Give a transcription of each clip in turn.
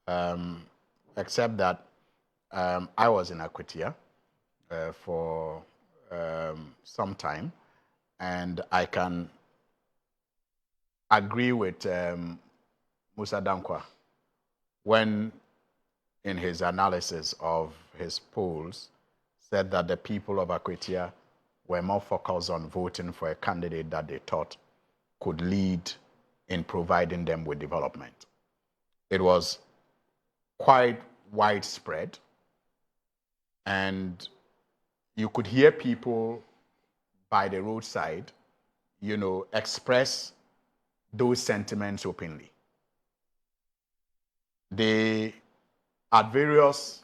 except that I was in Akwatia for some time, and I can agree with Mussa Dankwah when, in his analysis of his polls, said that the people of Akwatia were more focused on voting for a candidate that they thought could lead in providing them with development. It was quite widespread, and you could hear people by the roadside, express those sentiments openly. They, at various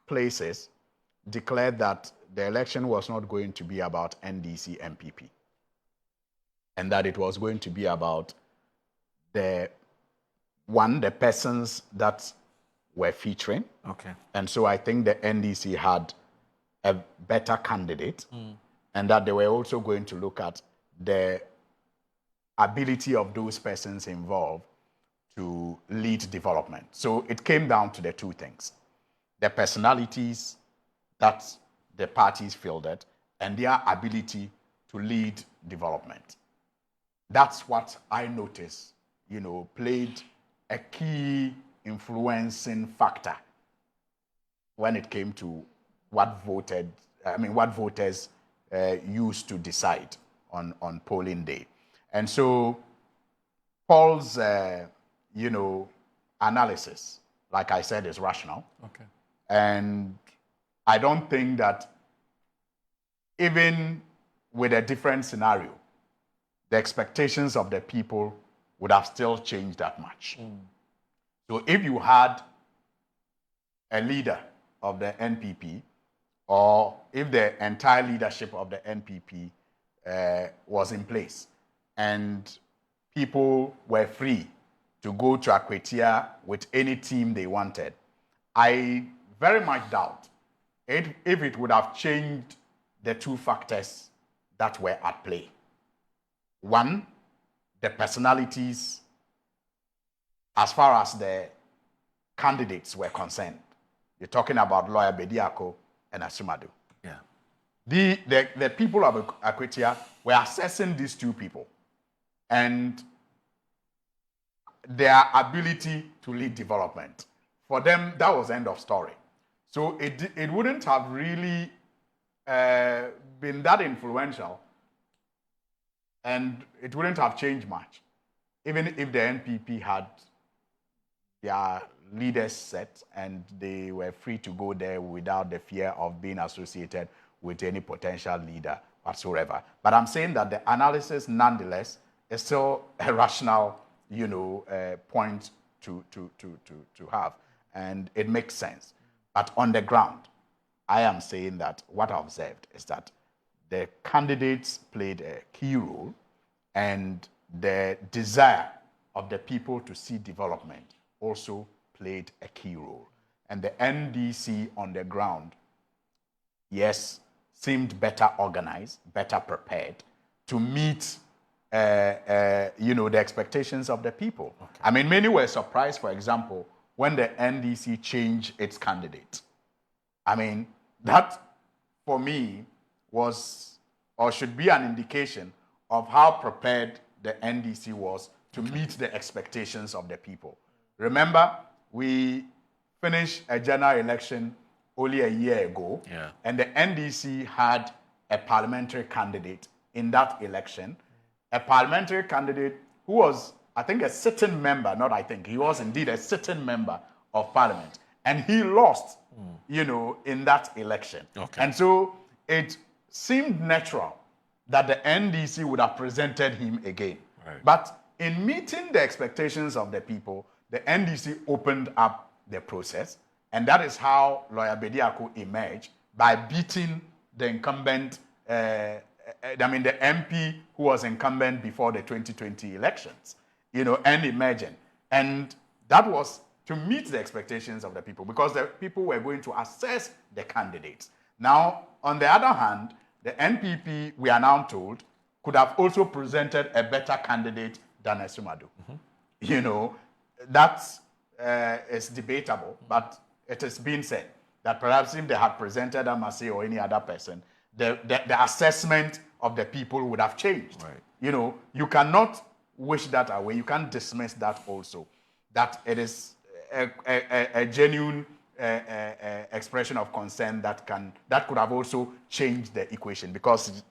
places, declared that the election was not going to be about NDC MPP, and that it was going to be about the persons that were featuring. Okay. And so I think the NDC had a better candidate, and that they were also going to look at the ability of those persons involved to lead development. So it came down to the two things: the personalities that the parties fielded and their ability to lead development. That's what I noticed, played a key influencing factor when it came to what voters used to decide on polling day. And so Paul's, analysis, like I said, is rational. Okay. And I don't think that even with a different scenario, the expectations of the people would have still changed that much. So if you had a leader of the NPP, or if the entire leadership of the NPP was in place, and people were free to go to Akwatia with any team they wanted, I very much doubt if it would have changed the two factors that were at play. One, the personalities as far as the candidates were concerned. You're talking about Lawyer Bediako and Asumadu. Yeah. The people of Akwatia were assessing these two people and their ability to lead development. For them, that was end of story. So it wouldn't have really been that influential, and it wouldn't have changed much, even if the NPP had their leaders set and they were free to go there without the fear of being associated with any potential leader whatsoever. But I'm saying that the analysis, nonetheless, is still a rational, point to have, and it makes sense. But on the ground, I am saying that what I observed is that the candidates played a key role, and the desire of the people to see development also played a key role. And the NDC on the ground, yes, seemed better organized, better prepared to meet the expectations of the people. Okay. I mean, many were surprised, for example, when the NDC changed its candidate. I mean, that, for me, was or should be an indication of how prepared the NDC was to meet the expectations of the people. Remember, we finished a general election only a year ago, and the NDC had a parliamentary candidate in that election, a parliamentary candidate who was, I think, a sitting member, he was indeed a sitting member of parliament, and he lost, in that election. Okay. And so it seemed natural that the NDC would have presented him again. Right. But in meeting the expectations of the people, the NDC opened up the process, and that is how Lawyer Bediako emerged, by beating the incumbent, the MP who was incumbent before the 2020 elections, and emerging. And that was to meet the expectations of the people, because the people were going to assess the candidates. Now, on the other hand, the NPP, we are now told, could have also presented a better candidate than Asumadu. Mm-hmm. That's is debatable, but it has been said that perhaps if they had presented Amase or any other person, the assessment of the people would have changed. Right. You know, you cannot wish that away. You can't dismiss that also. That it is a genuine expression of concern that could have also changed the equation, because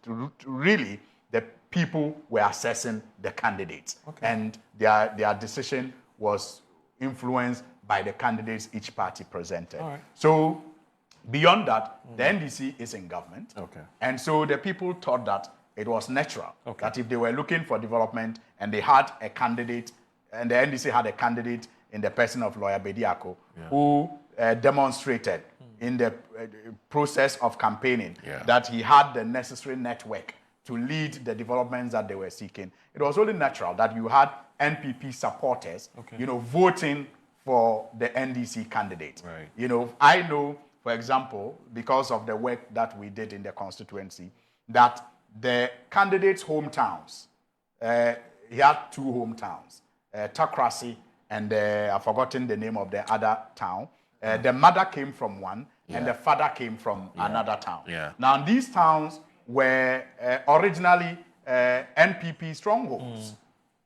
really the people were assessing the candidates, and their decision was influenced by the candidates each party presented. All right. So beyond that, the NDC is in government. Okay. And so the people thought that it was natural that if they were looking for development and they had a candidate, and the NDC had a candidate in the person of Lawyer Bediako, who demonstrated in the process of campaigning that he had the necessary network to lead the developments that they were seeking. It was only natural that you had NPP supporters, you know, voting for the NDC candidate. Right. You know, I know, for example, because of the work that we did in the constituency, that the candidates' hometowns, he had two hometowns, Takrasi and I've forgotten the name of the other town. The mother came from one, and the father came from another town. Now, these towns were originally NPP strongholds,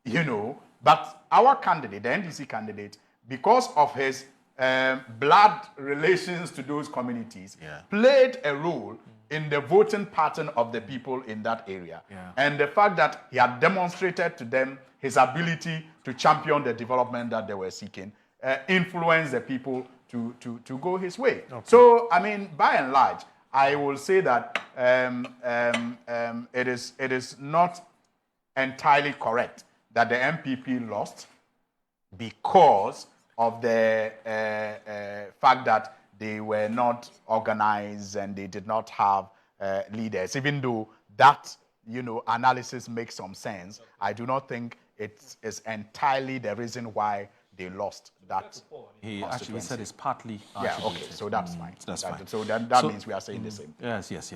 you know, but our candidate, the NDC candidate, because of his blood relations to those communities, played a role in the voting pattern of the people in that area. And the fact that he had demonstrated to them his ability to champion the development that they were seeking influenced the people to go his way. So, I mean, by and large, I will say that it is not entirely correct that the MPP lost because of the fact that they were not organized and they did not have leaders. Even though that, you know, analysis makes some sense, I do not think it is entirely the reason why they lost that. He actually said it's partly. Yeah, okay, so that's fine. That's fine. So that means we are saying the same thing. Yes.